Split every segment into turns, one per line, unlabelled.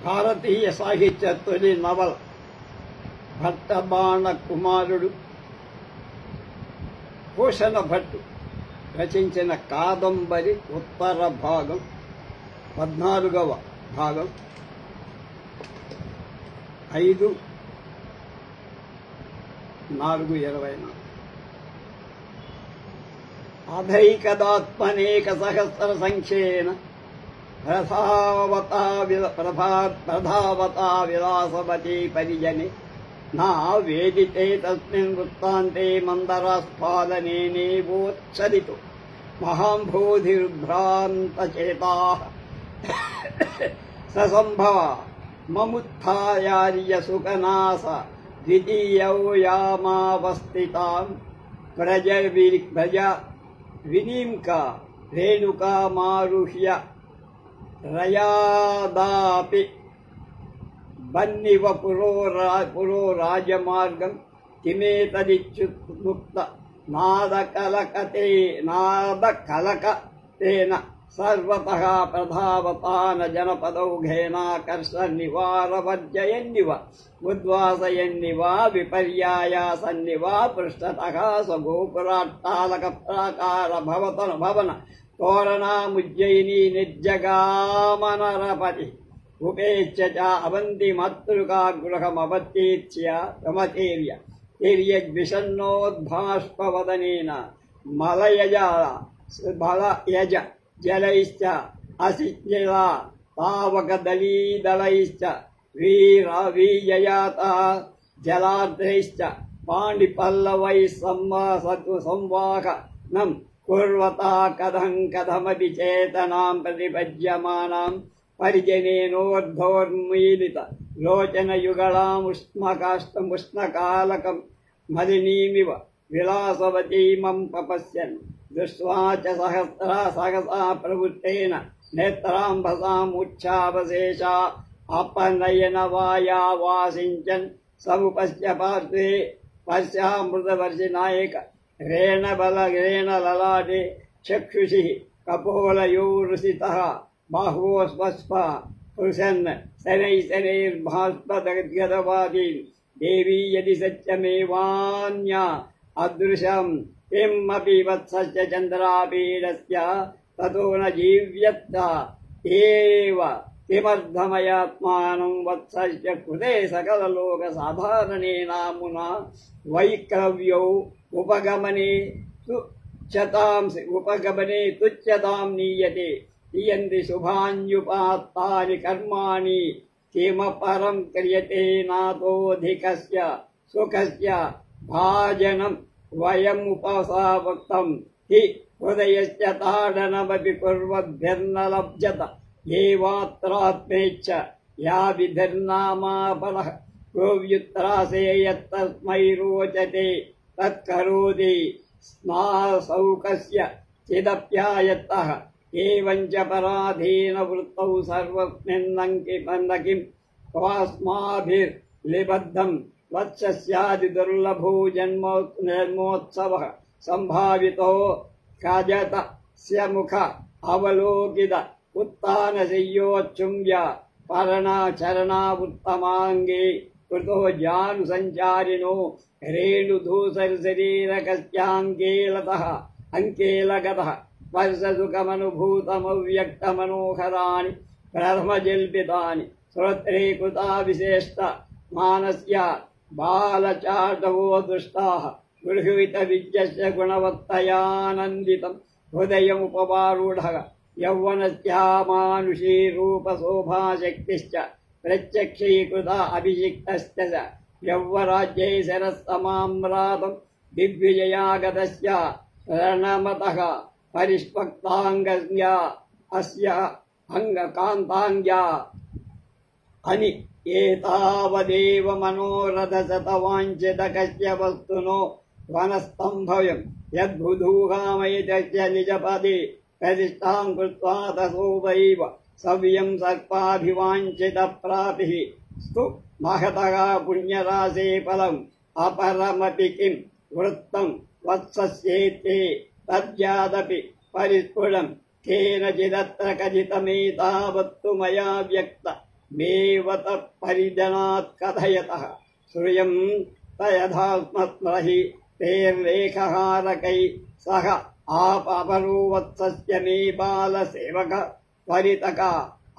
భారతీయ సాహిత్య తొలి నవల భట్టబాణ కుమారుడు భూషణ భట్టు రచించిన కాదంబరి ఉత్తర భాగం 14వ భాగం 5/4/24 అధైకదాత్మనేక సహస్ర సంఖ్యేన ప్రధావతా విలాసవతి పరిజనే నా వేదితే తస్మిన్ వృత్తాంతే మందరాస్ఫాలనేనేవోచ్చరితో మహాంబోధిర్భ్రాంతచేతాః ససంభవ మముత్థాయార్య సుఖనాస ద్వితీయౌ యామావస్థితాం ప్రజ వినీంక రేణుకామారుహ్య రయాదాపి బన్నివ పురో రాజమార్గం కిమేతదిచ్యుక్త నాదకలకతేన సర్వతః ప్రధావతాన జనపదౌఘేనాకర్షన్నివారవర్జయన్నివ ఉద్వాసయన్నివ విపర్యాయాసన్నివ పృష్ఠతః స్వగోపురాట్టాలక ప్రాకార భవన తోరణాముజ్జయినీ నిర్జగామనరపతి ఉపేచ్య చ అవంతి మాతృకాగృహమవతీర్య తిర్యగ్విషన్నోద్భాష్పవదనేన మలయజ జలైశ్చ అసిజ్ఞలా తావకదళీదళైశ్చ వీయయాత జలార్ధైశ్చ పాణిపల్లవై సంవాహనం కుర్వతా కథమపి చేతనాం ప్రతిపద్యమానాం పరిజనేనోర్ధోర్మీలిత లోచనయుగళాముష్ణకాలకం మలినీమివ విలాసవతీమం పపశ్యన్ దృష్ట్వా చ సహసా ప్రవృత్తేన నేత్రాంబసాముచ్ఛావశేషా అపనయనవాయావాసించన్ సముపశ్య పార్శ్వే పశ్యామృతవర్షినాయక రేణలలాటే చక్షుషి కపోలయోరుసితః బాహ్వోస్వస్ప పురుషన్ శనైర్భాస్పదగదవాదీన్ దేవీ యది సత్యమేవాన్యా అదృశం కిమపి వత్సస్య చంద్రాపీడస్య తతో న జీవ్యత్త ఏవ కిమర్థమయాత్మానం వత్సస్య కృతే సకలలోక సాధారణేనామునా వైక్లవ్యౌ ఉపగమనే తుచ్యతాం నీయతే ఇయంతి శుభాన్యుపాత్తాని కర్మాణి కిమపరం క్రియతే నాతోధికస్య సుఖస్య భాజనం వయముపసావక్తం హి హృదయస్య తాడనమపి కుర్వద్భిర్నలభ్యత ఏవాత్రాత్మేచ్ఛ యా విధిర్నామాపరః గోవ్యుత్రాసేయత్తస్మై రోచతే తత్కరోతి స్నాసౌకస్య చిదప్యాయత్తః ఏవం చ పరాధీన వృత్తౌ సర్వస్మిన్నంకిం తవాస్మాభిర్లిబద్ధం వత్సస్యాది దుర్లభో జన్మోత్సవః సంభావితో కాజత స్యముఖ అవలోకిత ఉత్తానశయ్యోచ్చుంబ్య పరణాచరణావుత్తమాంగే కృతో జానుసంచారిణో రేణుధూసరిశరీరకస్యాంకేలతః అంకేలగతః స్పర్శసుఖమనుభూతమవ్యక్తమనోహరాణి ప్రథమజల్పితాని శ్రోత్రే కృతా విశేష్ట మానస్య బాలచాటవో దృష్టాః గృహీత విద్యస్య గుణవత్తయానందితం హృదయముపవారూఢః యౌవనస్యామానుషీ రూపశోభాశక్తిశ్చ ప్రత్యక్షీకృత అభిషిక్తశ్చ యౌవరాజ్యై శరస్తమామ్రాతం దిగ్విజయాగతస్య రణమతః పరిష్పక్తాంగస్య అస్య అంగకాంతాంగ్యా అని ఏతావదేవ మనోరథశతవాంఛితకస్య వస్తునో వనస్తంభయం యద్బుధూహామయతస్య నిజపదే ప్రతిష్ఠాం కృత్వా తసోవైవ సవ్యం సర్పాభివాంఛితప్రాప్తిః స్తు మహతః పుణ్యరాశే ఫలం అపరమపి కిం వృత్తం వత్సస్యేతే తద్యాదపి పరిస్ఫుటం కేనచిదత్ర కథితమేతావత్తు మయా వ్యక్త మేవత పరిజనాత్ కథయతః శ్రూయం తయథాస్మత్మహి తేర్లేఖహారకై సహ ఆపరోవత్సస్య మే బాలసేవక పరితక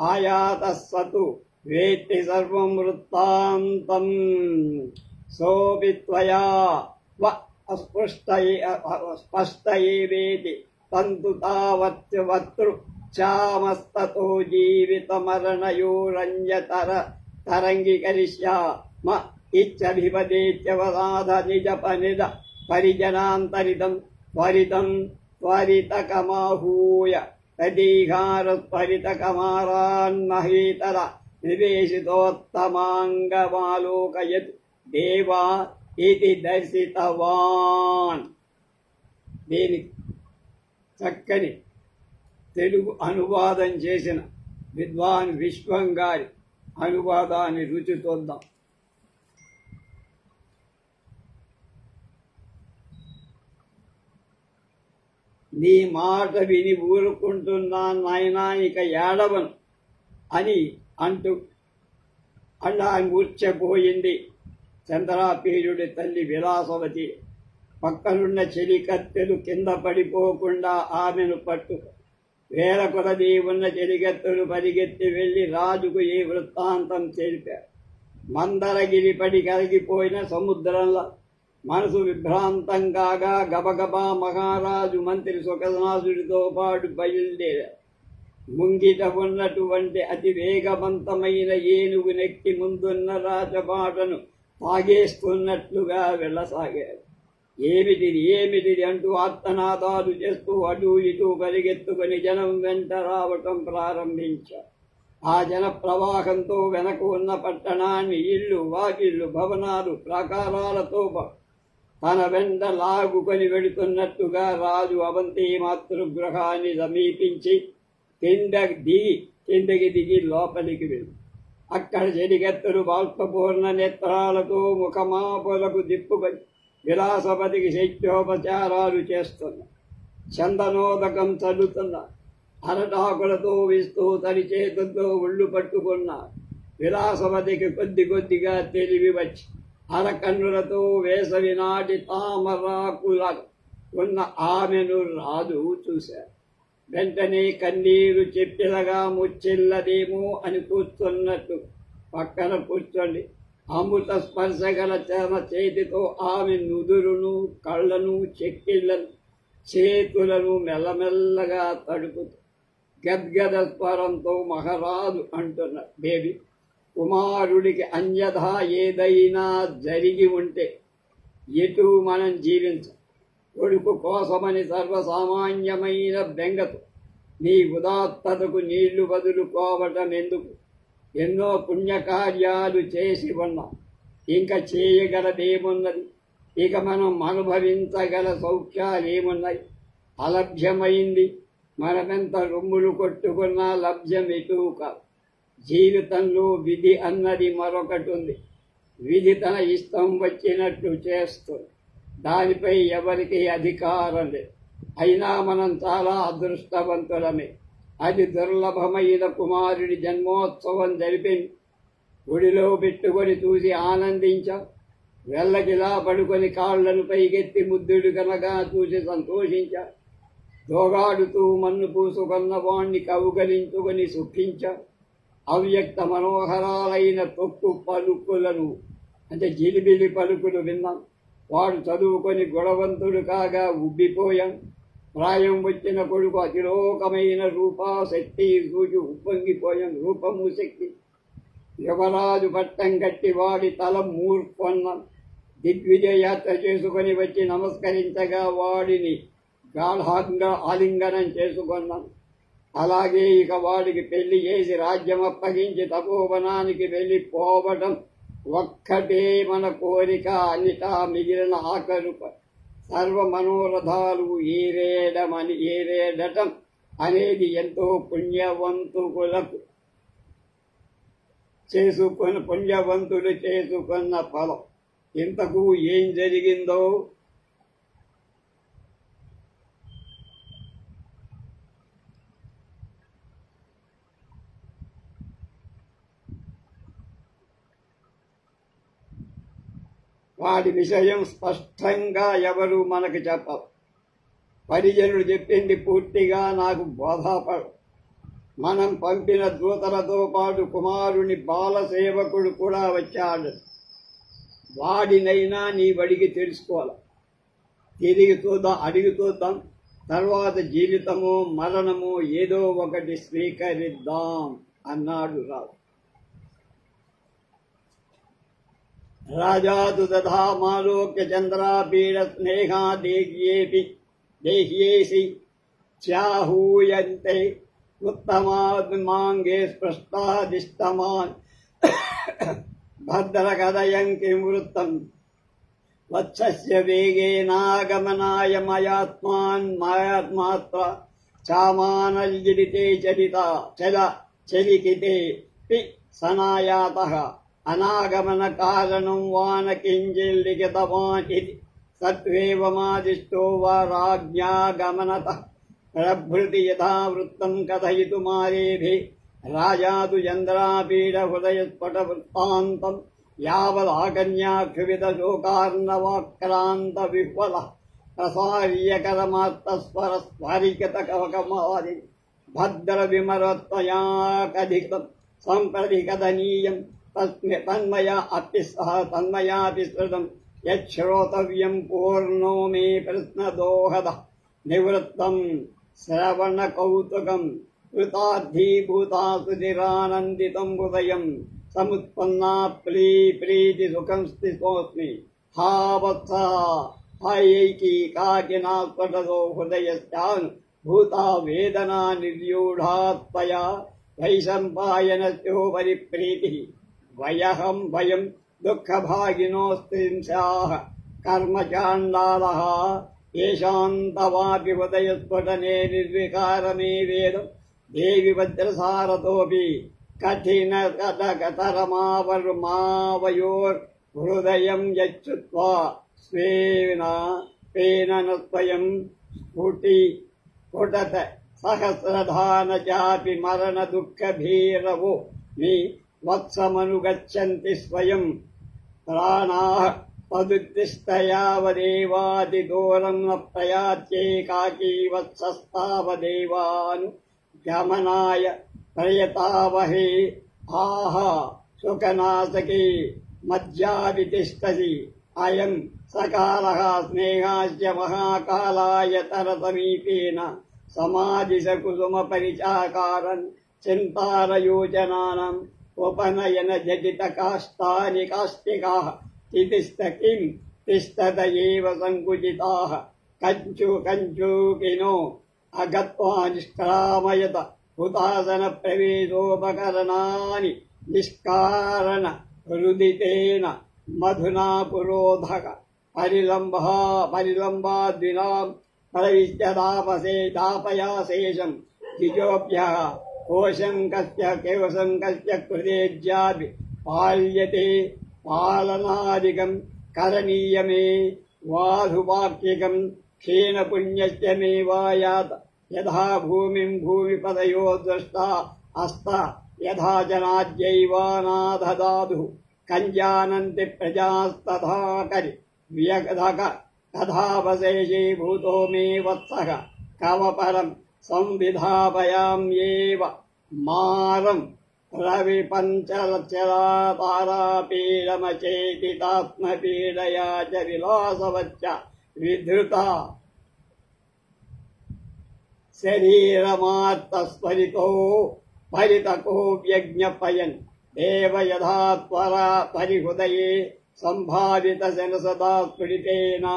ఆయాతస్సతు వేత్తి సర్వం వృత్తాంతం సోపి త్వయా స్పష్టయేవేతి తంతు తావత్యవతృ క్షామస్తతో జీవితమరణయోరంజతర తరంగికరిష్యామ ఇచ్చభిపదేత్యవసాధ నిజపనిద పరిజనాంతరితం త్వరితం త్వరితకమాహూయ తదీహారత్వరితకమారాన్మహేతర నివేశితోత్తమాంగమాలోకయత్ దేవా ఇది దర్శితవాన్. దీనికి చక్కని తెలుగు అనువాదం చేసిన విద్వాన్ విశ్వం గారి అనువాదాన్ని రుచి చూద్దాం. నీ మాట విని ఊరుకుంటున్నాను నాయనా, ఇక ఏడవను అని అంటూ అలా మూర్ఛపోయింది చంద్రాపీరుడి తల్లి విలాసవతి. పక్కనున్న చెలికత్తెలు కింద పడిపోకుండా ఆమెను పట్టు వేల కొలది ఉన్న చెలికత్తెలు పరిగెత్తి వెళ్లి రాజుకు ఈ వృత్తాంతం తెలిపారు. మందరగిరి పడి కరిగిపోయిన సముద్రంలో మనసు విభ్రాంతం కాగా గబగబా మహారాజు మంత్రి సుఖనాథుడితో పాటు బయలుదేరారు. ముంగిట ఉన్నటువంటి అతి వేగవంతమైన ఏనుగు నెక్కి ముందున్న రాజబాటను తాగేస్తున్నట్లుగా వెళ్ళసాగారు. ఏమిటిది ఏమిటిది అంటూ ఆర్తనాదాలు చేస్తూ అటూ ఇటూ పరిగెత్తుకుని జనం వెంట రావటం ప్రారంభించారు. ఆ జన ప్రవాహంతో వెనక ఉన్న పట్టణాన్ని ఇళ్ళు వాకిళ్ళు భవనాలు ప్రాకారాలతో తన వెంట లాగుకొని వెళుతున్నట్టుగా రాజు అవంతి మాతృగృహాన్ని సమీపించి కిందకి దిగి లోపలికి వెళ్ళి అక్కడ చెడిగెత్తలు బాష్పపూర్ణ నేత్రాలతో ముఖమాపులకు దిప్పుకొని విలాసపతికి శైత్యోపచారాలు చేస్తున్నా. చందనోదకం చల్లుతున్నా. అరటాకులతో వీస్తూ తడి చేతులతో ఒళ్ళు పట్టుకున్నా. విలాసపతికి కొద్ది కొద్దిగా తెలివి వచ్చి అరకన్నులతో వేసవి నాటి తామరాకుల ఉన్న ఆమెను రాజు చూశారు. వెంటనే కన్నీరు చెప్పిలగా ముచ్చిల్లదేమో అని కూర్చున్నట్టు పక్కన కూర్చోండి అమృత స్పర్శ గల చరణ చేతితో ఆమె నుదురును కళ్ళను చెక్కిళ్లను చేతులను మెల్లమెల్లగా తడుపుతూ గద్గద స్వరంతో మహారాజు అంటున్నారు, దేవి, కుమారుడికి అన్యథా ఏదైనా జరిగి ఉంటే ఎటు మనం జీవించం. కొడుకు కోసమని సర్వసామాన్యమైన బెంగతో నీ ఉదాత్తతకు నీళ్లు వదులుకోవటం ఎందుకు? ఎన్నో పుణ్యకార్యాలు చేసి ఉన్నాం. ఇంకా చేయగలదేమున్నది? ఇక మనం అనుభవించగల సౌఖ్యాలేమున్నాయి? అలభ్యమైంది. మనమెంత రొమ్ములు కొట్టుకున్నా లభ్యం ఎటూ కాదు. జీవితంలో విధి అన్నది మరొకటి ఉంది. విధి తన ఇష్టం వచ్చినట్లు చేస్తుంది. దానిపై ఎవరికి అధికారం లేదు. అయినా మనం చాలా అదృష్టవంతులమే. అది దుర్లభమైన కుమారుడి జన్మోత్సవం జరిపింది. గుడిలో పెట్టుకొని చూసి ఆనందించాం. వెళ్ళకిలా పడుకొని కాళ్లను పైకెత్తి ముద్దుడు కనగా చూసి సంతోషించా. దోగాడుతూ మన్ను పూసుకున్న వాణ్ణి కౌగలించుకొని సుఖించా. అవ్యక్త మనోహరాలైన తొక్కు పలుకులను అంటే జిలిబిలి పలుకులు విన్నాం. వాడు చదువుకొని గుణవంతుడు కాగా ఉబ్బిపోయాం. ప్రాయం వచ్చిన కొడుకు అతిలోకమైన రూపాశక్తి చూచి ఉప్పొంగిపోయాం. రూపము శక్తి యువరాజు పట్టం కట్టి వాడి తల మూర్కొన్నాం. దిగ్విజయ యాత్ర చేసుకొని వచ్చి నమస్కరించగా వాడిని గాఢంగా ఆలింగనం చేసుకున్నాం. అలాగే ఇక వాడికి పెళ్లి చేసి రాజ్యం అప్పగించి తపోవనానికి వెళ్ళిపోవడం ఒక్కటే మన కోరిక. అన్నిటా మిగిలిన ఆఖరు సర్వ మనోరథాలు ఏరేడటం అనేది ఎంతో పుణ్యవంతులు చేసుకున్న ఫలం. ఇంతకు ఏం జరిగిందో వాటి విషయం స్పష్టంగా ఎవరు మనకు చెప్పరు. పరిజనుడు చెప్పింది పూర్తిగా నాకు బోధపడు. మనం పంపిన దూతలతో పాటు కుమారుని బాలసేవకుడు కూడా వచ్చాడు. వాడినైనా నీవడిగి తెలుసుకోవాలి. తిరిగి అడిగి చూద్దాం. తర్వాత జీవితము మరణము ఏదో ఒకటి స్వీకరిద్దాం అన్నాడు రాజు. రాజాతు దధామాలోక్య చంద్రాపీడ స్నేహా దేహ్యేసి చ్యాహూయంతే ఉత్తమాంగే స్పృష్టాదిష్టమాన్ భద్రకథయం కిం వృత్తం వత్సస్య వేగేనాగమనాయ మయాత్మాత్ర చామానల్జిరితే చలికితే పి సనాయాతః అనాగమన కారణం వాన కించిల్లిఖితవాన్ ఇది సత్వేవమాదిష్టో వా రాజ్ఞాగమనతః ప్రభృతి యథా వృత్తం కథయితుమారేభి రాజాతు చంద్రాపీడ హృదయస్ఫుట వృత్తాంతం యావదాకన్యాక్షువిద శోకార్ణవాక్రాంత విహ్వల ప్రసార్యకరమాత్తస్వర స్వరికత కవకమాది భద్ర విమరత్వయా కధితం సంప్రతి కథనీయం తన్మయాపి శృతం యశ్రోతవ్యం పూర్ణో మే ప్రశ్నదోహద నివృత్తం శ్రవణ కౌతుకం కృతార్థీభూతాసుధిరానందితం హృదయం సముత్పన్నా ప్రీతి సుఖం స్థితోస్మి హా వత్స హైకి కాకినాస్ఫటదో హృదయస్యాన్ భూతా వేదనా నిర్యూఢాత్మయా వైశంపాయనస్యోపరి ప్రీతి భయం దుఃఖభాగినోస్త్రింశాః కర్మచాండాలః ఏషాంతవాపి హృదయస్ఫుటనే నిర్వికారమే వేదం దేవి వజ్రసారతోపి కఠిన కథకతరమావర్మావయోర్ హృదయం యచ్చుత్వా స్వేన స్వయం స్ఫుటత సహస్రధాన చాపి మరణ దుఃఖ భీరవో మీ వత్సమనుగచ్చంతి స్వయం ప్రాణాః తదుత్తిష్టయావదేవాది దూరం న ప్రయాత్యేకాకీ వత్సస్తావదేవాను గమనాయ ప్రయతావహే ఆహ సుఖనాశకే మజ్జావితిష్టసి అయం సకాలః స్నేహాస్య మహాకాలాయ తరసమీపేన సమాధిశ కుసుమ పరిచాకారన్ చింతారయోజనానం ఉపనయన జటిత కాష్టాని కాష్టికాః తితిష్ట కిం తిష్టత ఏవ సంకుచితాః కంచూకినో అగత్వా నిష్క్రామయత హుతాసన ప్రవేశోపకరణాని నిష్కారణ రుదితేన మధునా పురోధక పరిలంబాద్వినాం ప్రవిశ్య దాపయాశేషం ద్విజోభ్యః కోశం కస్య కృతేజ్యాపి పాల్యతే పాలనాదికం కరణీయమే వాధువాక్యకం క్షీణపుణ్యస్య మే వాయాత్ యథా భూమిం భూమిపదయో ద్రష్టా అస్త యథా జనాద్యైవానాదదాదు కంజానంతి ప్రజాస్తథా కరి వ్యగధక కథావశేషే భూతో మే వత్సః కవపరం సంవిధాపయామ్యేవ మారం రవిపంచలచరాతారాపీడమచేతితాత్మపీడయా చ విలాసవచ్చ విధృత శరీరమార్తస్ఫలితో ఫలితకో వ్యజ్ఞపయన్ దేవ యథా త్వరా పరిహృదయే సంభావిత శనసదా స్ఫుటితేన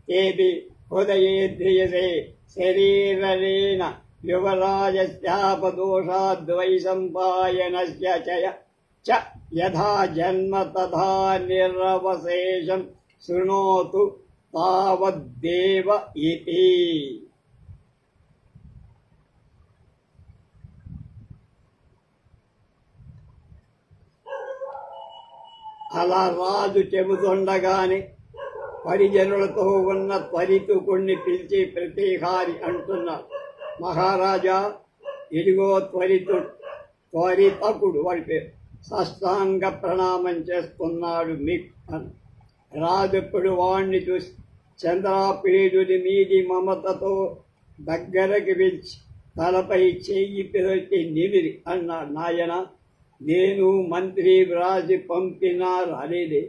తేపి హృదయే ధ్రియసే శరీరేణ యువరాజస్యాపదోషాద్వైసంపాయనస్య చ యథా జన్మ తథా నిరవశేషం శృణోతు తావద్దేవ ఇతి. అలా రాజు చెబుతుండగానే పరిజనులతో ఉన్న త్వరితుకుణ్ణి పిలిచి ప్రతిహారి అంటున్నారు. మహారాజా, ఇదిగో త్వరితకుడు వాడి పేరు, సాష్టాంగ ప్రణామం చేస్తున్నాడు మీకు అని. రాజప్పుడు వాణ్ణి చూసి చంద్రాపీడుని మీది మమతతో దగ్గరకు పిలిచి తలపై చెయ్యి పెట్టి నిమిరి అన్నాడు. నాయన, నేను మంత్రి వ్రాసి పంపినా రాలేదే.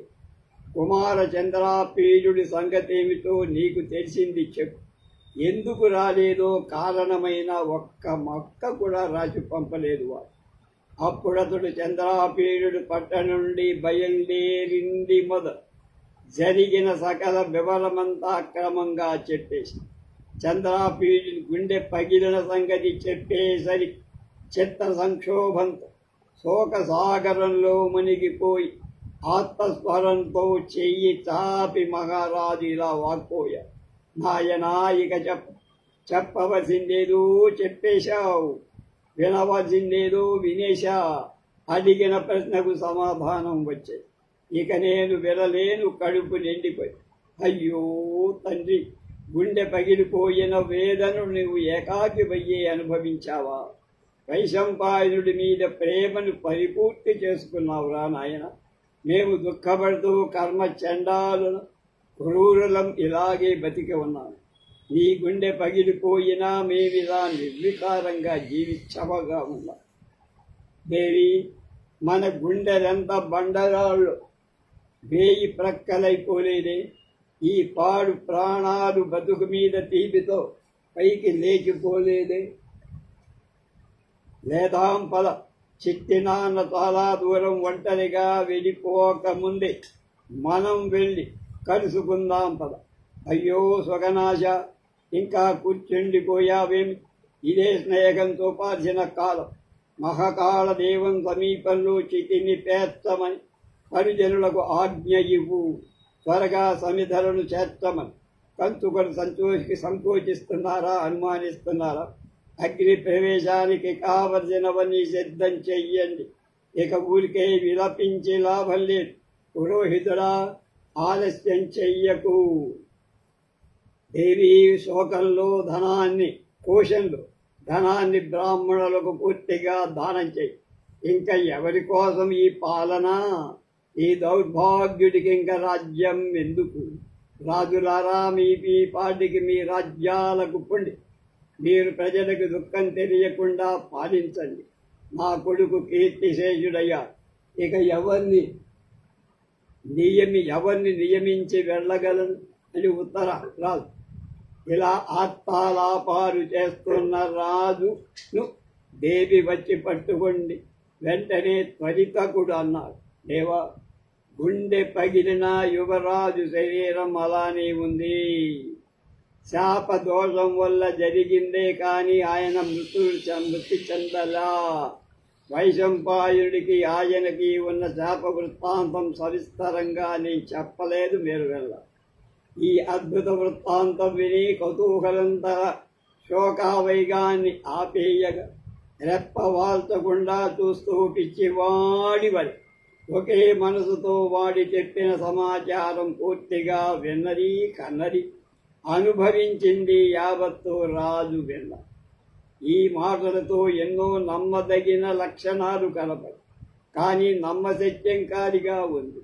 కుమార చంద్రాపీడుడి సంగతేమిటో నీకు తెలిసింది చెప్పు. ఎందుకు రాలేదో కారణమైన ఒక్క మొక్క కూడా రాసి పంపలేదు వాడు. అప్పుడతడు చంద్రాపీడుడు పట్టణం నుండి బయలుదేరింది మొదలు జరిగిన సకల వివరమంతా క్రమంగా చెప్పేసి చంద్రాపీడుడి గుండె పగిలిన సంగతి చెప్పేసరి చిత్త సంక్షోభంతో శోక సాగరంలో మునిగిపోయి ఆత్మస్వరంతో చెయ్యి చాపి మహారాజు ఇలా వాక్పోయాడు. నాయనా, ఇక చెప్పవలసిందేదో చెప్పేశావు, వినవలసిందేదో వినేశా. అడిగిన ప్రశ్నకు సమాధానం వచ్చాయి. ఇక నేను వినలేను, కడుపు నిండిపోయి. అయ్యో తండ్రి, గుండె పగిలిపోయిన వేదను నువ్వు ఏకాకివయ్యే అనుభవించావా? వైశంపాయనుడి మీద ప్రేమను పరిపూర్తి చేసుకున్నావురా నాయన. మేము దుఃఖపడుతూ కర్మ చండాలను క్రూరులం ఇలాగే బతికి ఉన్నాం. నీ గుండె పగిలిపోయినా మేమిలా నిర్వికారంగా జీవించవగా ఉన్నాం. దేవి, మన గుండెలంత బండరాళ్ళు వేయి ప్రక్కలైపోలేదే. ఈ పాడు ప్రాణాలు బతుకు మీద తీపితో పైకి లేచిపోలేదే. లేదాంపల చిట్టినాన్న చాలా దూరం ఒంటరిగా వెళ్ళిపోకముందే మనం వెళ్ళి కలుసుకుందాం పద. అయ్యో స్వగనాశ, ఇంకా కూర్చుండిపోయావేమి? ఇదే స్నేహంతో పాల్చిన కాలం. మహాకాళ దేవం సమీపంలో చితిని పేర్చమని పరిజనులకు ఆజ్ఞ ఇవ్వు. త్వరగా సమిధలను చేర్చమని. కంచుకొని సంకోచిస్తున్నారా, అనుమానిస్తున్నారా? అగ్ని ప్రవేశానికి కావలసినవన్నీ సిద్ధం చెయ్యండి. ఇక ఊరికే విలపించి లాభం లేదు. పురోహితుడా, ఆలస్యం చెయ్యకు. దేవి, శోకంలో కోశంలో ధనాన్ని బ్రాహ్మణులకు పూర్తిగా దానం చెయ్యి. ఇంకా ఎవరి కోసం ఈ పాలన? ఈ దౌర్భాగ్యుడికి ఇంకా రాజ్యం ఎందుకు? రాజులారా, మీ పాటికి మీ రాజ్యాలకు పొండి. మీరు ప్రజలకు దుఃఖం తెలియకుండా పాలించండి. మా కొడుకు కీర్తిశేషుడయ్యా. ఇక ఎవరిని నియమించి వెళ్ళగలను అని రాజు ఇలా ఆత్తాలాపాలు చేస్తున్న రాజును దేవి వచ్చి పట్టుకోండి. వెంటనే త్వరితకుడు అన్నాడు. దేవా, గుండె పగిలిన యువరాజు శరీరం అలానే ఉంది. శాప దోషం వల్ల జరిగిందే కాని ఆయన మృతి చెందలా. వైశంపాయుడికి ఆయనకి ఉన్న శాప వృత్తాంతం సవిస్తరంగా నేను చెప్పలేదు, మీరు వెళ్ళ. ఈ అద్భుత వృత్తాంతం విని కౌతూహలంతర శోకావైగాన్ని ఆపేయగా రెప్పవాల్చకుండా చూస్తూ పిచ్చివాడి వరి ఒకే మనసుతో వాడి చెప్పిన సమాచారం పూర్తిగా విన్నది, కన్నది, అనుభవించింది యావత్తు రాజు విన్న. ఈ మాటలతో ఎన్నో నమ్మదగిన లక్షణాలు కలపడు, కానీ నమ్మశక్యం కాదిగా ఉంది.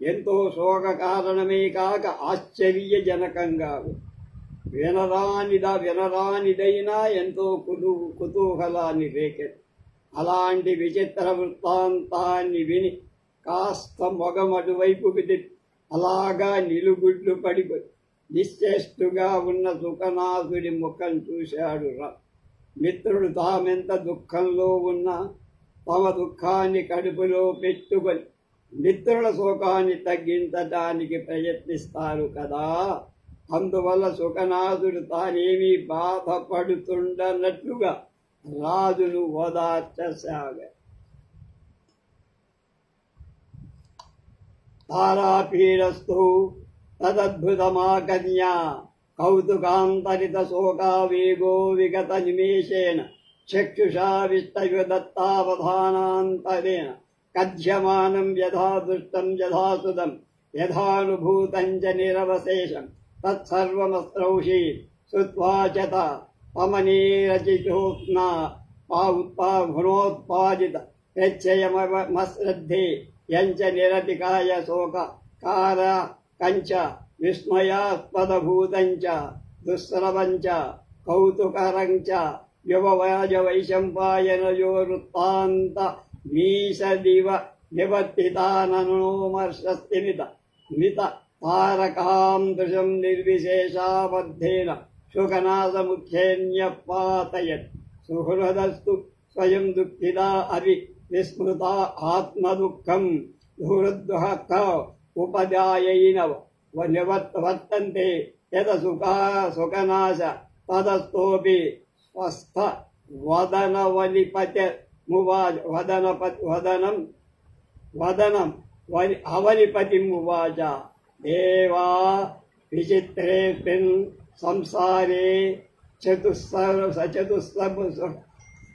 ఎంతో శోక కారణమే కాక ఆశ్చర్యజనకంగా ఉంది. వినరానిదైనా ఎంతో కుతూహలాన్ని రేకెత్తి. అలాంటి విచిత్ర వృత్తాంతాన్ని విని కాస్త మొగమటువైపుకి తిప్పి అలాగా నిలుగుడ్లు పడిపోయి నిశ్చేష్టుగా ఉన్న సుఖనాథుడి ముఖం చూశాడు రా. మిత్రుడు తామెంత దుఃఖంలో ఉన్నా తమ దుఃఖాన్ని కడుపులో పెట్టుకొని మిత్రుల శోకాన్ని తగ్గించడానికి ప్రయత్నిస్తారు కదా. అందువల్ల సుఖనాథుడు తానేమీ బాధపడుతుండనట్లుగా రాజును ఓదార్చసాగాడు. తారాపీడస్తు తదద్భుతమాకన్యా కౌతుకాంతరిత శోకావేగో విగత నిమేషేణ చక్షుషా విష్టయుదత్తావధానాంతరేణ కథ్యమానం యథా దృష్టం యథాసుదం యథానుభూతం చ నిరవశేషం తత్సర్వమస్రౌషీ శ్రుత్వాచత పమనీరచిచోత్నా గుణోత్పాదిత ప్రత్యయమశ్రద్ధే యంచ నిరతికాయ శోక కంచ విస్మయాస్పదభూతంచ దుస్రవంచ కౌతుకరంచ యువవాజ వైశంపాయనయో వృత్తాంత మీషదివ నివర్తితాననోమర్షస్తిమిత మిత తారకాం దృశం నిర్విశేషాబద్ధేన శుకనాశముఖ్యేన్యపాతయత్ సుహృదస్తు స్వయం దుఃఖితా అవి విస్మృతా ఆత్మదుఃఖం ధూరుద్దుఃఖ ఉపదాయైనవ నివర్తంతే యత సుఖనాశ తదస్తోపి స్వస్థ వదనం అవనిపతిమువాచ దేవా విచిత్రేऽస్మిన్ సంసారే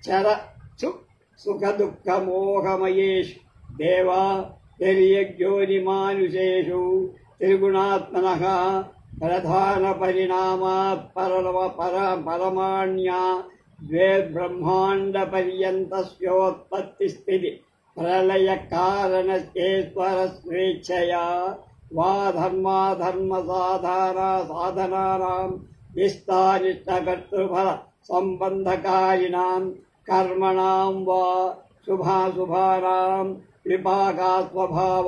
చర సుఖదుఃఖమోహమయేషు దేవా తిర్యజ్ఞోనిమానుషేషు త్రిగుణాత్మనః ప్రధానపరిణామాత్ పరమాణ్యా ద్వే బ్రహ్మాండపర్యంతస్యోత్పత్తిస్థితి ప్రళయకారణేశ్వర స్వేచ్ఛయా వా ధర్మాధర్మసాధనానాం ఇష్టానిష్టకర్తృఫల సంబంధకారిణాం కర్మణాం వా శుభాశుభానాం విపాకాస్వభావ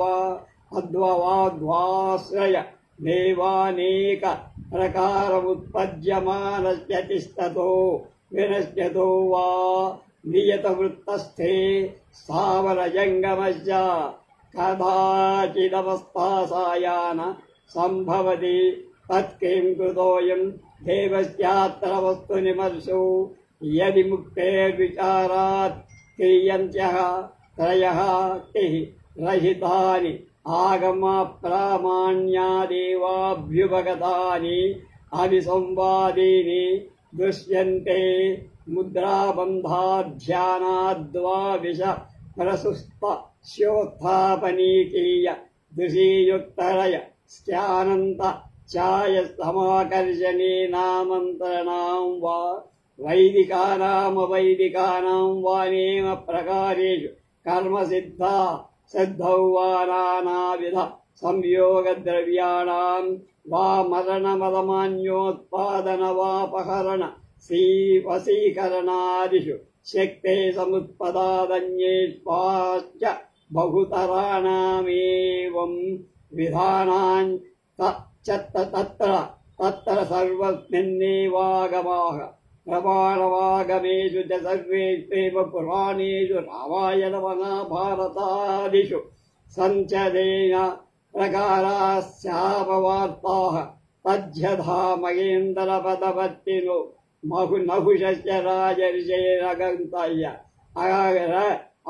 అద్వవాద్వాశ్రయ దేవానేక ప్రకారముత్పద్యమానస్య తిష్టతో వినశ్యతో వా నియతవృత్తస్థే స్థావరజంగమస్య కదాచిదవస్థాసాయాన సంభవతి తత్కిం కృతోయం దేవస్యాత్ర వస్తునిమర్శో యది ముక్తేర్విచారాత్ క్రియంత్యః త్రయః తిః రహితాని ఆగమ ప్రామాణ్యాదేవాభ్యుపగతాని అవిసంవాదీని దృశ్యంతే ముద్రాబంధాధ్యానాద్వా విష ప్రసుస్పశ్యోత్థాపనీకీయ దృశీయుక్తరయ స్యానంత ఛాయ సమాకర్షణేనామంత్రణాం వా వైదికానామవైదికానాం వానేమ ప్రకారేషు కర్మసిద్ధా సిద్ధౌ వా నానావిధ సంయోగద్రవ్యాణాం వా మరణమదమాన్యోత్పాదన వాపహరణ వశీకరణాదిషు శక్తే సముత్పదాదన్యేష్పాశ్చ బహుతరాణామేవం విధానాన్ తత్ర సర్వస్మిన్నేవాగమాః ప్రమాణవాగమేషు చ సర్వేష్వేవ పురాణేషు రామాయణ మహాభారతాదిషు సంచదేన ప్రకారాస్యాపవార్తాః తజ్జధా మహేంద్రపదవర్తినో నహుషస్య రాజర్షేరగంతయ్య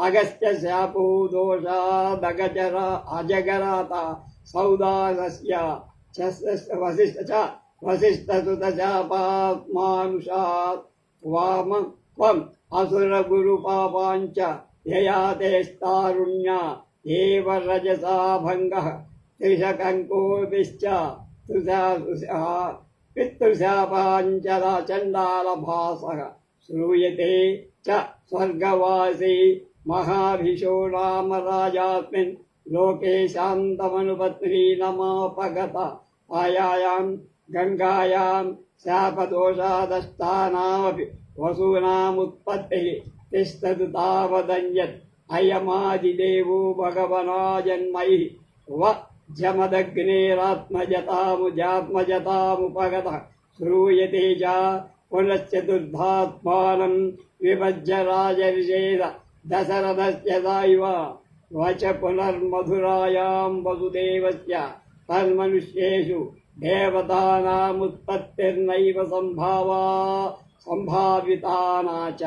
అగస్త్య శాపో దోషాదగజర అజగరాత సౌదాసస్య వసిష్ఠసుతశాపాత్మానుషాత్ వామం త్వం అసురగురుపాపాంచ యయాతేస్తారుణ్య ఏవ రజసా భంగః త్రిశకంకోపిశ్చ పితృశాపాంచల చండాలభాసః శ్రూయతే చ స్వర్గవాసీ మహాభిషో రామరాజాస్మిన్ లోకే శాంతమనుపత్నీనమాపగత ఆయాయాం గంగాయాం శాపదోషాదస్థానామపి వసూనాముత్పత్తిః తిష్టతు తావదన్యత్ అయమాదిదేవో భగవనాజన్మైః వ జమదగ్నేరాత్మజతాముపగతః శ్రూయతే చ పునశ్చతుర్థాత్మానం విభజ్య రాజర్షేద దశరథస్య దైవ వచ పునర్మధురాయాం వసుదేవస్య తన్మనుష్యేషు దేవతానాముత్పత్తిర్నైవ సంభావితానా చ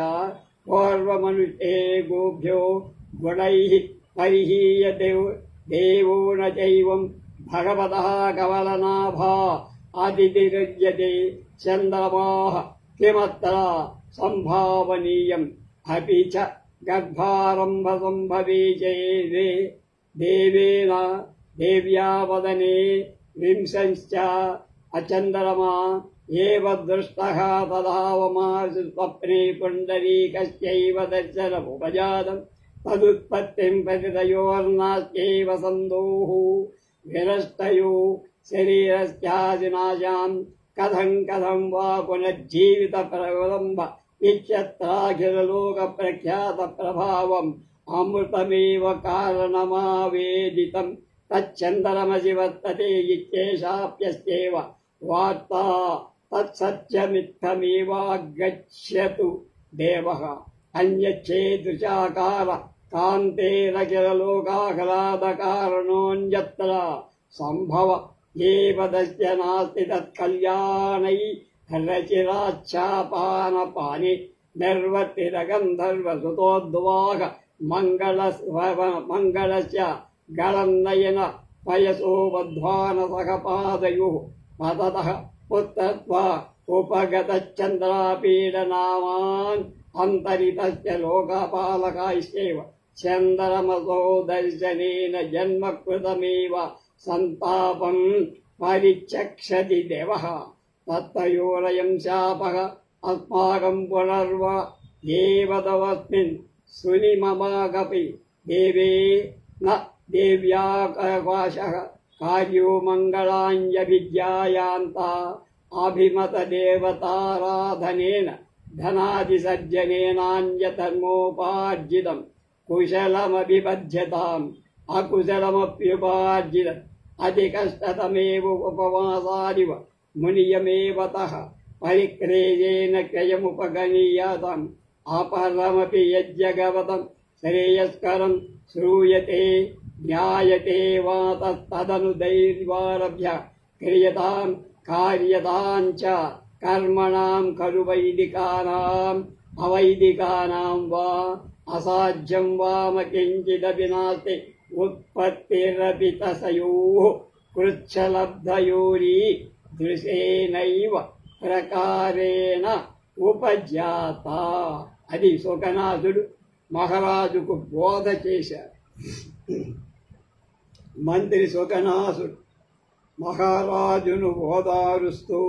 పూర్వమనుష్యే గోభ్యో గుణైః పరిహీయతే దేవో న చైవం భగవతః కమలనాభా అతిథిరుజ్యతే చంద్రమాః కిమత్ర సంభావనీయం అపి చ గర్భారంభ సంభవే చేదే దేవేన దేవ్యా వదనే వింశంశ్చ అచంద్రమా ఏవ దృష్టః తదావమాసు స్వప్నే పుండరీకస్యైవ దర్శనముపజాతం తదుత్పత్తిం ప్రతితయోర్నాస్యైవ సందోః విరష్టయో శరీరస్యాదినాశాం కథం కథం వా పునర్జీవిత ప్రవలంబ ఇత్యత్రాఖిలలోక ప్రఖ్యాత ప్రభావం అమృతమేవ కారణమావేదితం తచ్చందరమసి వర్తతే ఇత్యేషాప్యస్యేవ వార్తా తత్సత్యమిత్తమేవాగచ్చతు దేవః అన్యచ్చేదృశాకార కాంతేరఖిలలోకాహ్లాదకారణోऽన్యత్ర సంభవ ఏవ తస్య నాస్తి తత్కల్యాణై రచిరాచ్ఛాపానపాని నిర్వర్తితగంధర్వసుతోద్వాహ మంగళస్య గళన్నయన పయసో వధ్వాన సహపాదయుః పతతః పుత్రత్వా ఉపగతశ్చంద్రాపీడనామాన్ అంతరితస్య లోకపాలకాశ్చైవ చంద్రమసో దర్శనేన జన్మకృతమేవ సంతాపం పరిచక్షతి దేవః తత్తయోరయం శాపః అస్మాకం పునర్వ దేవతవస్మిన్ సునిమమాగపి దేవే న దేవ్యాకాశః కార్యో మంగళాంజభిజ్ఞాయాంత అభిమత దేవతారాధనేన ధనాదిసర్జనేనాన్యధర్మోపార్జితం కుశలమభిబధ్యతాం అకుశలమప్యుపార్జితం అతి కష్టతమేవ ఉపవాసాదివ మునియమేవతః పరిక్రేయేన క్రయముపగణీయాతాం అపరమపి యజ్జగవతం శ్రేయస్కరం శ్రూయతే జ్ఞాయతే వా తదను దైర్వారభ్య క్రియతాం కార్యతాం చ కర్మణాం ఖలు వైదికానాం అవైదికానాం వా అసాధ్యం వామ కించిదపి నాస్తి ఉత్పత్తిరపి తసయోః కృచ్ఛలబ్ధయోరీ దృశేనైవ ప్రకారేణ ఉపజాత. అది శోకనాథుడు మహారాజుకు బోధ చేశారు. మంత్రి శోకనాథుడు మహారాజును ఓదారుస్తూ,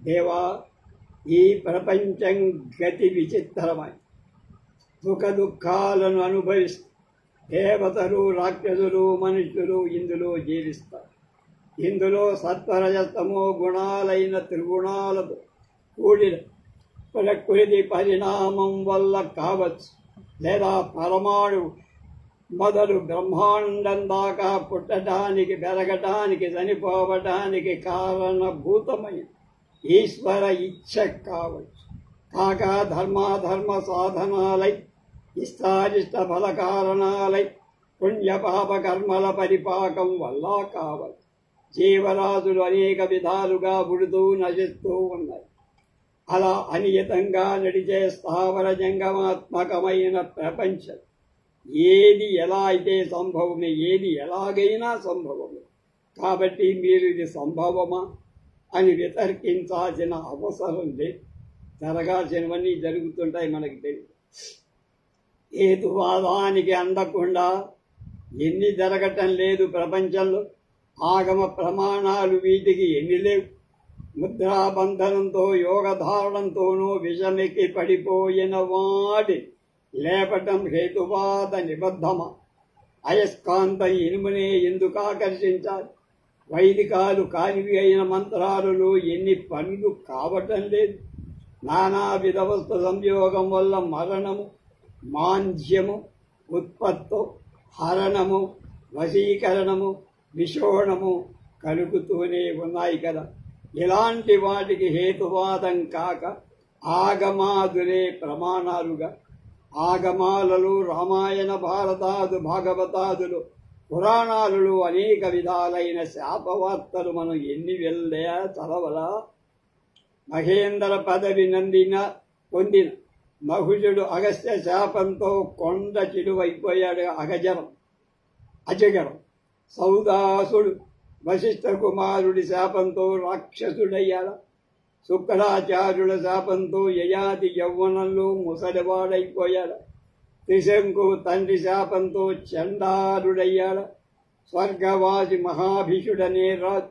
దేవా, ఈ ప్రపంచం గతి విచిత్రమై సుఖ దుఃఖాలను అనుభవిస్తూ దేవతలు, రాక్షసులు, మనుష్యులు ఇందులో జీవిస్తారు. ఇందులో సత్వరజస్తమో గుణాలైన త్రిగుణాలతో కూడిన ప్రకృతి పరిణామం వల్ల కావచ్చు, లేదా పరమాణు మొదలు బ్రహ్మాండం దాకా పుట్టడానికి, పెరగటానికి, చనిపోవటానికి కారణభూతమైన ఈశ్వర ఇచ్ఛ కావచ్చు. కాక ధర్మాధర్మ సాధనాలై, ఇష్టారిష్ట ఫల కారణాలై, పుణ్యపాప కర్మల పరిపాకం వల్ల కావచ్చు. జీవరాశులు అనేక విధాలుగా పుడుతూ నశిస్తూ ఉన్నాయి. అలా అనియతంగా నడిచే స్థావర జంగమాత్మకమైన ప్రపంచం ఏది ఎలా అయితే సంభవమే, ఏది ఎలాగైనా సంభవమే. కాబట్టి మీరు ఇది సంభవమా అని వితర్కించాల్సిన అవసరం లేదు. జరగాల్సినవన్నీ జరుగుతుంటాయి, మనకి తెలియదు. హేతువాదానికి అందకుండా ఎన్ని జరగటం లేదు ప్రపంచంలో. ఆగమ ప్రమాణాలు వీటికి ఎన్ని లేవు. ముద్రాబంధనంతో, యోగధారణంతోనూ విషమెక్కి పడిపోయిన వాటి లేపటం హేతువాద నిబద్ధమా? అయస్కాంతం ఇనుమునే ఎందుకు ఆకర్షించాలి? వైదికాలు కానివి అయిన మంత్రాలలో ఎన్ని పనులు కావటం లేదు. నానావిధ వస్తు సంయోగం వల్ల మరణము, మాంద్యము, ఉత్పత్తు, హరణము, వశీకరణము, విశోణము కలుగుతూనే ఉన్నాయి కదా. ఇలాంటి వాటికి హేతువాదం కాక ఆగమాదులే ప్రమాణాలుగా, ఆగమాలలో రామాయణ, భారతాదు, భాగవతాదులు, పురాణాలలో అనేక విధాలైన శాపవార్తలు మనం ఎన్ని వెళ్ళా చదవలా. మహేంద్ర పదవి పొందిన మహుజుడు అగస్త్య శాపంతో కొండ చిలువైపోయాడు. అజగరం. సౌదాసుడు వశిష్ఠ కుమారుడి శాపంతో రాక్షసుడయ్యాడు. శుక్రాచార్యుల శాపంతో యయాతి యౌవనంలో ముసలివాడైపోయాడు. త్రిశంకు తండ్రి శాపంతో చండాలుడయ్యాడు. స్వర్గవాసి మహాభిషుడనే రాజు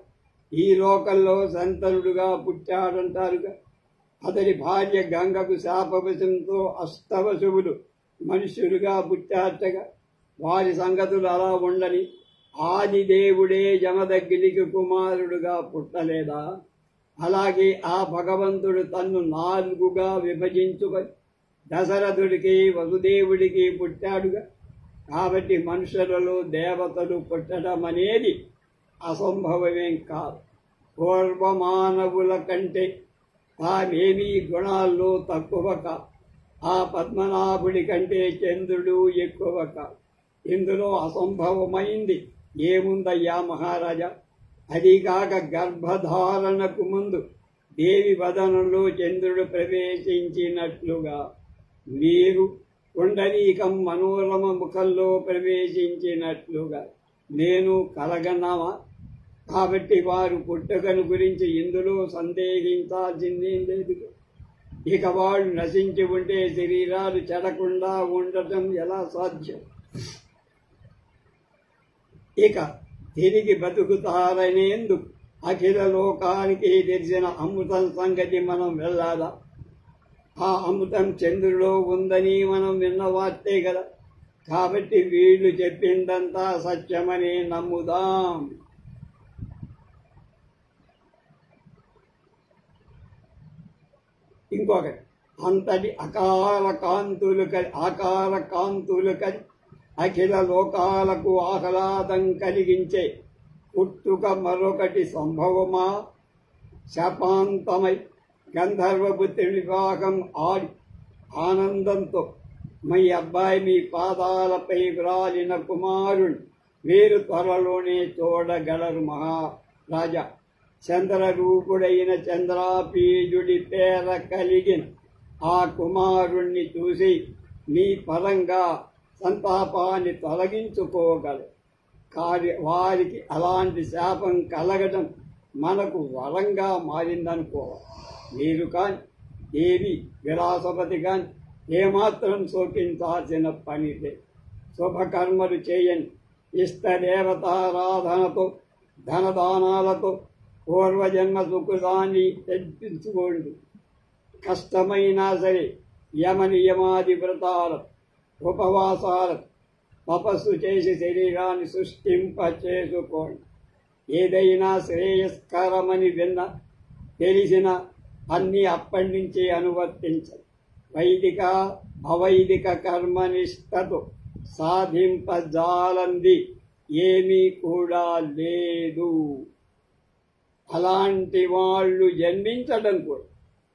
ఈ లోకంలో సంతనుడుగా పుట్టాడంటారుగా. అతడి భార్య గంగకు శాపవశంతో అష్టవశువులు మనుష్యులుగా పుట్టారటగా. వారి సంగతులు అలా ఉండని ఆదిదేవుడే జమదగ్నికి కుమారుడుగా పుట్టలేదా? అలాగే ఆ భగవంతుడు తన్ను 4గా విభజించుకొని దశరథుడికి వసుదేవుడికి పుట్టాడుగా. కాబట్టి మనుషులలో దేవతలు పుట్టడం అనేది అసంభవమేం కాదు. పూర్వమానవుల కంటే తామేమీ గుణాల్లో తక్కువ కాదు. ఆ పద్మనాభుడి కంటే చంద్రుడు ఎక్కువ కాదు. ఇందులో అసంభవమైంది ఏముందయ్యా మహారాజా? అదికాక గర్భధారణకు ముందు దేవి వదనంలో చంద్రుడు ప్రవేశించినట్లుగా మీరు పుండరీకం మనోరమ ముఖంలో ప్రవేశించినట్లుగా నేను కలగన్నామా? కాబట్టి వారు పుట్టుకను గురించి ఇందులో సందేహించాల్సిందేం లేదు. ఇక వాళ్ళు నశించి ఉంటే శరీరాలు చెడకుండా ఉండటం ఎలా సాధ్యం? ఇక తిరిగి బతుకుతారనేందుకు అఖిల లోకానికి తెలిసిన అమృతం సంగతి మనం వెళ్ళాలా? ఆ అమృతం చంద్రులో ఉందని మనం విన్నవార్తే కదా. కాబట్టి వీళ్ళు చెప్పిందంతా సత్యమని నమ్ముదాం. ఇంకొకటి, అంతటి ఆకార కాంతులు కలి అఖిల లోకాలకు ఆహ్లాదం కలిగించే పుట్టుక మరొకటి సంభవమా? శాపాంతమై గంధర్వపుత్రి వివాహం ఆడి ఆనందంతో మీ అబ్బాయి మీ పాదాలపై వ్రాలిన కుమారుడు వీరు త్వరలోనే చూడగలరు మహారాజా. చంద్రరూపుడైన చంద్రాపీజుడి పేర కలిగిన ఆ కుమారుణ్ణి చూసి మీ పరంగా సంతాపాన్ని తొలగించుకోగలరు. వారికి అలాంటి శాపం కలగడం మనకు వరంగా మారిందనుకోవాలి. మీరు కాని దేవి విలాసపతి కాని ఏమాత్రం శోకించాల్సిన పనిదే. శుభకర్మలు చేయండి. ఇష్టదేవతారాధనతో ధనదానాలతో పూర్వజన్మ సుకృతాన్ని తెప్పించుకోండి. కష్టమైనా సరే యమ నియమాది వ్రతాలు ఉపవాసాలు తపస్సు చేసి శరీరాన్ని సృష్టింపచేసుకోండి. ఏదైనా శ్రేయస్కరమని తెలిసిన అన్నీ అప్పటి నుంచి అనువర్తించండి. వైదిక అవైదిక కర్మనిష్టతో సాధింపజాలంది ఏమీ కూడా లేదు. అలాంటి వాళ్ళు జన్మించడం కూడా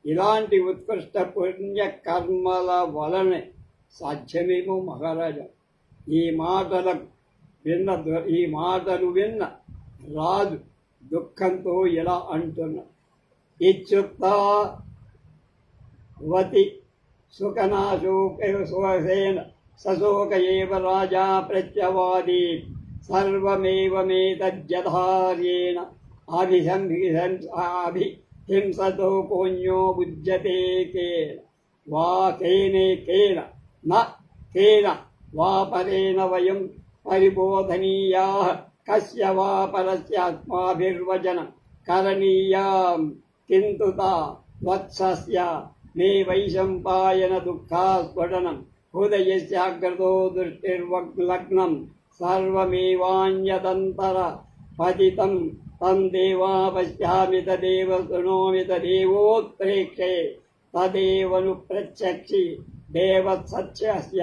ఇలాంటి ఉత్కృష్ట పుణ్య కర్మల వలనే సాధ్యమేమో మహారాజా. ఈ మాటలు విన్న రాజు దుఃఖంతో ఇలా అంటున్నా. ఇచ్చుక్తవతి సుఖనాశోకేన సశోక ఏవ రాజా ప్రత్యవాది సర్వమేవమేతజ్జధార్యేణ అభిహింసతో పుణ్యో బుజ్యతే కేన వా కేన వా పరేణ వయం పరిబోధనీయాః కస్య వా పరస్యాత్మాభిర్వచనం కరణీయాం కింతు వత్సస్య మే వైశంపాయన దుఃఖాస్ఫుటనం హృదయస్యాగ్రతో దృష్టిర్వగ్లగ్నం సర్వమేవాన్యదంతర పతితం తం దేవా పశ్యామి తదేవ శృణోమి తదేవోత్ప్రేక్షే తదేవను ప్రత్యక్షి దేవసత్యస్య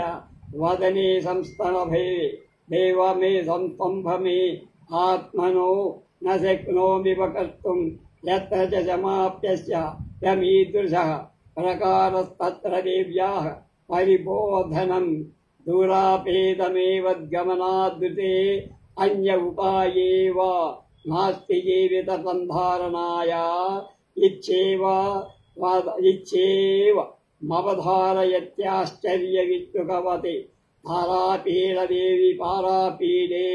వదనే సంస్తనభే దేవ మే సంస్తంభమే ఆత్మనో న శక్నోమి వక్తుం యత్ర చ సమాప్యస్య యమీదృశః ప్రకారస్తత్ర దేవ్యాః పరిబోధనం దూరాపేదమేవ గమనాద్రుతే అన్య ఉపాయేవ నాస్తి జీవిత సంధారణాయ ఇచ్చేవ మవధారయత్యాశ్చర్య విత్తుకవతి తారాపీడదేవి పారాపీడే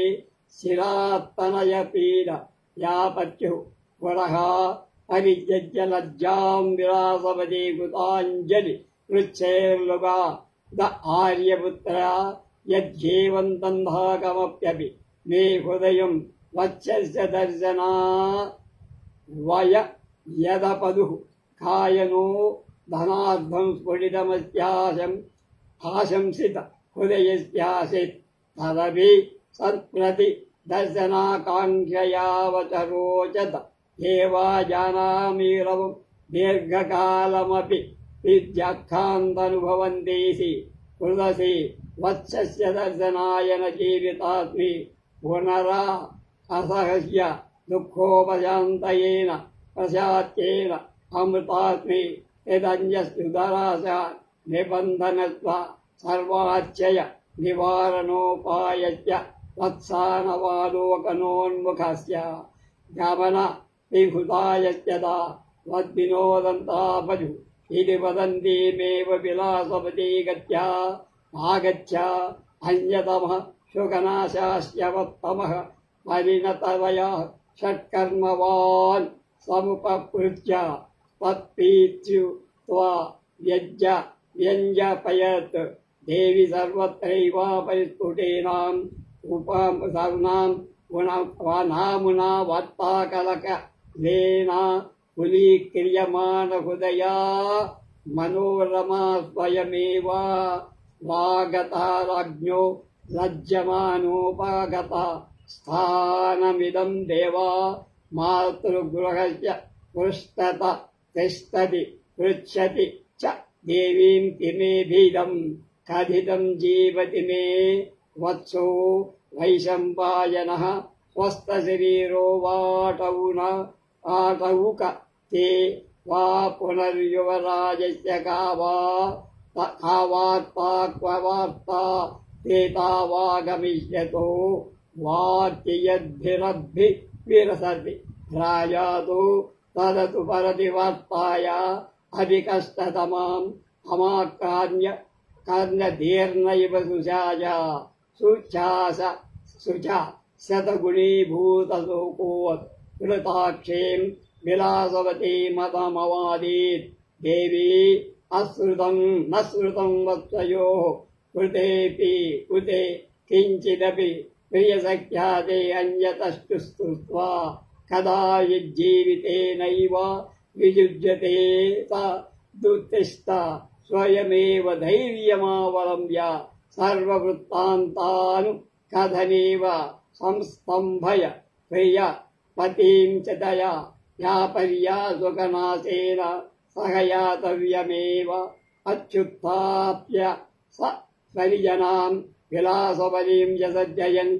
శిరాత్తనయ పీడ యాపత్యు పురః పరిత్యజ్య లజ్జాం విలాసవతి కృతాంజలి పృచ్ఛేర్లుగా ద ఆర్యపుత్ర యజ్జీవంతంధాకమప్యపి మే హృదయం వత్సస్య దర్శనా వయ యదపదు కాయనో ధనార్థం స్ఫుటితమస్యాశం ఆశంసిత హృదయస్యాసిత్ తదపి సత్ప్రతి దర్శనాకాంక్షయావచరోచత ఏవా జానామీరవం దీర్ఘకాలమపి విద్యాఖ్యాంతనుభవంతీసి హృదసి వత్సస్య దర్శనాయన జీవితాత్మి పునరా అసహస్య దుఃఖోపశాంతయేన ప్రశాత్యేన అమృతాత్మి యదంజస్తుధరాస నిబంధనత్వ సర్వాచ్చయ నివారణోపాయస్య వత్సానవాలోకనోన్ముఖస్య గమన విభుతాయస్యదా వద్వినోదంతాపజు ఇది వదంతీమేవ విలాసవతీ గత్యా ఆగచ్చ అన్యతమః శుకనాశాస్యవత్తమః పరిణతవయా షట్కర్మవాన్ సముపకృత్య తత్పీత్యుత్వా వ్యంజపయత్ దేవి సర్వత్రైవాపరిస్ఫుటేనాం ఉపసర్నాం నామునా వర్తాకలక లేనా కులీక్రియమాణ హృదయా మనోరమా స్వయమేవ వాగతారాజ్ఞో లజ్జమానోపగత స్థానమిదం దేవా మాతృగృహస్య పృష్టత తిష్టతి పృచ్చతి చ దేవీం కిమేభిదం కథితం జీవతి మే వత్సో వైశంపాయనః స్వస్థశరీరో వాటౌన ఆటౌక తే వా పునర్యువరాజస్య కావార్తా ते तावागमिष्यतो वाक्यद्भिरद्भिरसति राजातो तदतु परति वार्ताय अधिकष्टतमाम् अमाकार्ण्यदीर्णैव सुशाजा शुचा शतगुणीभूतशोकोत् कृताक्षीम् विलासवती मतमवादीत् देवी अश्रुतम् न श्रुतम् वत्सयोः कृतेऽपि कृते किञ्चिदपि प्रियसख्याते अन्यतस्तुस्त्वा कदाचिज्जीवितेनैव वियुज्यते सा दुत्तिष्ठ स्वयमेव धैर्यमावलम्ब्य सर्ववृत्तान्तानु कथनेव संस्तम्भय प्रिय पतिं च दया यापर्या सुखनाशेन सह यातव्यमेव अच्युत्थाप्य स परिजनां विलासबलिं यसज्जयन्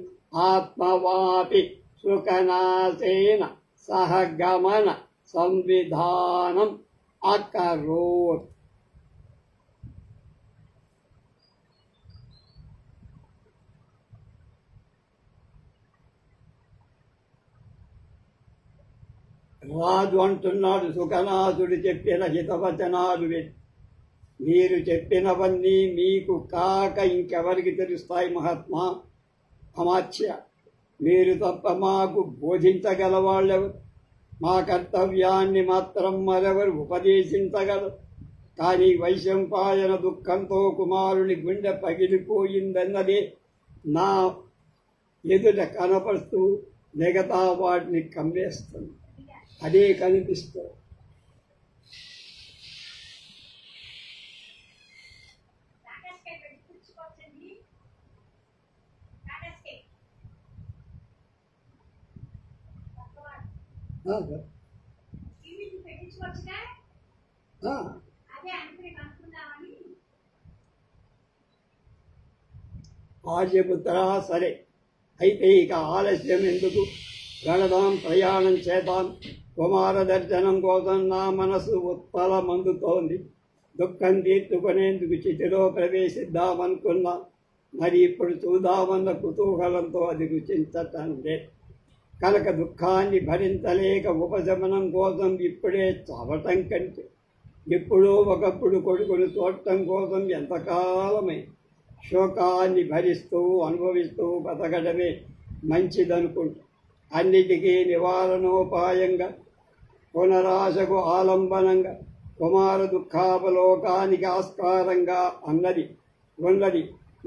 आत्मवापि सुखनाशेन सह गमन संविधानम् अकरोत्। రాజు అంటున్నాడు, సుఖనాథుడు చెప్పిన హితవచనాలు మీరు చెప్పినవన్నీ మీకు కాక ఇంకెవరికి తెలుస్తాయి మహాత్మా అమాత్య. మీరు తప్ప మాకు బోధించగలవాళ్ళెవరు? మా కర్తవ్యాన్ని మాత్రం మరెవరు ఉపదేశించగలరు? కానీ వైశంపాయన దుఃఖంతో కుమారుని గుండె పగిలిపోయిందన్నదే నా ఎదుట కనపరుస్తూ మిగతా వాటిని కమ్మేస్తుంది. అదే కనిపిస్తుంది. ఆర్యపుత్ర, సరే అయితే ఇక ఆలస్యం ఎందుకు? గణదాం, ప్రయాణం చేద్దాం. కుమార దర్శనం కోసం నా మనసు ఉత్పలమందుతోంది. దుఃఖం తీర్చుకునేందుకు చితిలో ప్రవేశిద్దామనుకున్నా. మరి ఇప్పుడు చూద్దామన్న కుతూహలంతో అది రుచించటం లేదు. కనుక దుఃఖాన్ని భరించలేక ఉపశమనం కోసం ఇప్పుడే చావటం కంటే ఎప్పుడో ఒకప్పుడు కొడుకును చూడటం కోసం ఎంతకాలమే శోకాన్ని భరిస్తూ అనుభవిస్తూ బతకడమే మంచిదనుకుంటా. అన్నిటికీ నివారణోపాయంగా, పునరాశకు ఆలంబనంగా, కుమార దుఃఖావలోకానికి ఆస్కారంగా ఉన్నది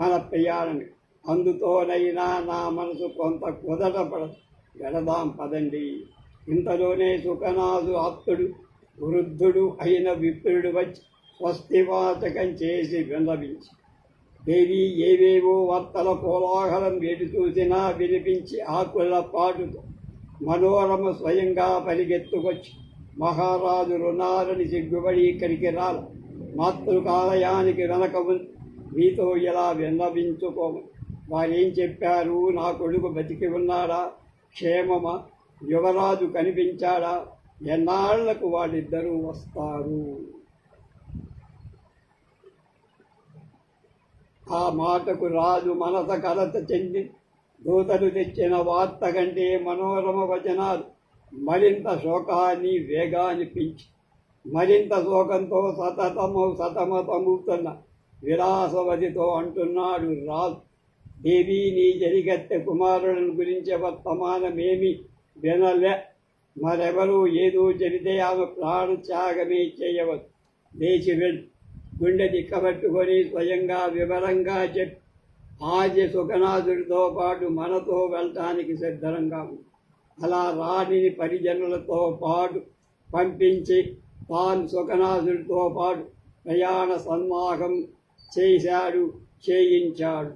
మన ప్రయాణమే. అందుతోనైనా నా మనసు కొంత కుదటపడదు. గడదాం పదండి. ఇంతలోనే సుఖనాథు ఆప్తుడు వృద్ధుడు అయిన విప్రుడు వచ్చి స్వస్తివాచకం చేసి విన్నవించి, దేవి ఏవేవో వార్తల కోలాహలం వేడి చూసినా వినిపించి ఆకుల పాటుతో మనోరమ స్వయంగా పరిగెత్తుకొచ్చి మహారాజు రుణాలని సిగ్గుబడి ఇక్కడికి రాల మాతృకాలయానికి వెనక ఉంది మీతో ఇలా విన్నవించుకోము. వారేం చెప్పారు? నా కొడుకు బతికి ఉన్నాడా? క్షేమమా? యువరాజు కనిపించాడా? ఎన్నాళ్లకు వాళ్ళిద్దరూ వస్తారు? ఆ మాటకు రాజు మనస కలత చెంది దూతలు తెచ్చిన వార్త కంటే మనోరమ వచనాలు మరింత శోకాన్ని వేగాన్ని పెంచి మరింత శోకంతో సతమతమవుతున్న విలాసవతితో అంటున్నాడు రాజు. దేవి, నీ జరిగత్తె కుమారులను గురించి వర్తమానమేమి వినలే. మరెవరూ ఏదో చెబితే ఆమె ప్రాణత్యాగమే చేయవచ్చు. లేచి వెళ్ళి గుండె దిక్కబట్టుకొని స్వయంగా వివరంగా చెప్పి ఆది సుఖనాథుడితో పాటు మనతో వెళ్ళటానికి సిద్ధంగా ఉంది. అలా రాణిని పరిజనులతో పాటు పంపించి తాను సుఖనాథుడితో పాటు ప్రయాణ సన్నాహం చేయించాడు.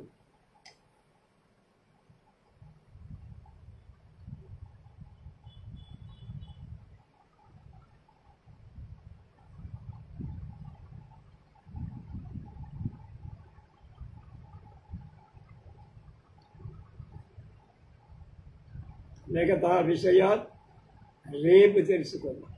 మిగతా విషయాలు రేపు తెలుసుకుందాం.